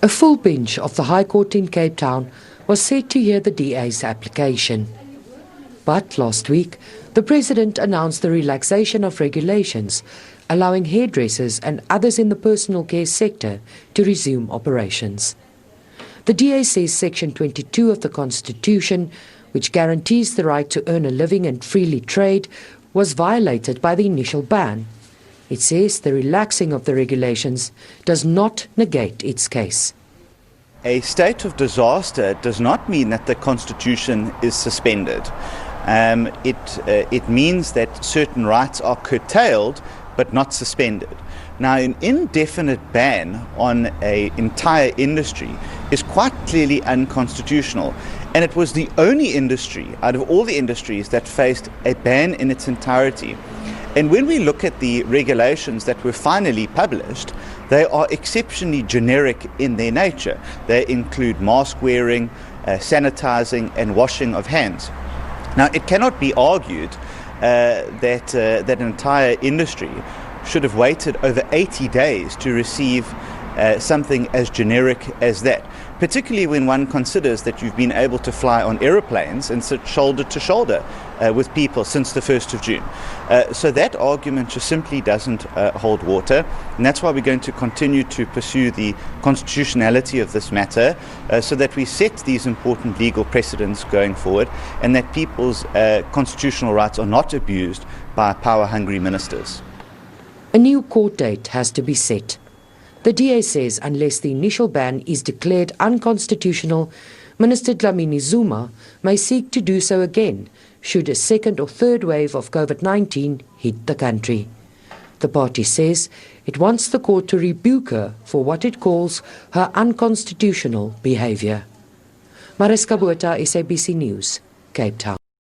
A full bench of the High Court in Cape Town was set to hear the DA's application. But last week, the President announced the relaxation of regulations, allowing hairdressers and others in the personal care sector to resume operations. The DA says Section 22 of the Constitution, which guarantees the right to earn a living and freely trade, was violated by the initial ban. It says the relaxing of the regulations does not negate its case. A state of disaster does not mean that the Constitution is suspended. It means that certain rights are curtailed but not suspended. Now, an indefinite ban on an entire industry is quite clearly unconstitutional, and it was the only industry out of all the industries that faced a ban in its entirety. And when we look at the regulations that were finally published, they are exceptionally generic in their nature. They include mask wearing, sanitizing and washing of hands. Now, it cannot be argued that an entire industry should have waited over 80 days to receive something as generic as that, particularly when one considers that you've been able to fly on aeroplanes and sit shoulder to shoulder with people since the 1st of June. So that argument just simply doesn't hold water, and that's why we're going to continue to pursue the constitutionality of this matter so that we set these important legal precedents going forward and that people's constitutional rights are not abused by power-hungry ministers. A new court date has to be set. The DA says unless the initial ban is declared unconstitutional, Minister Dlamini-Zuma may seek to do so again should a second or third wave of COVID-19 hit the country. The party says it wants the court to rebuke her for what it calls her unconstitutional behaviour. Mariska Botha, SABC News, Cape Town.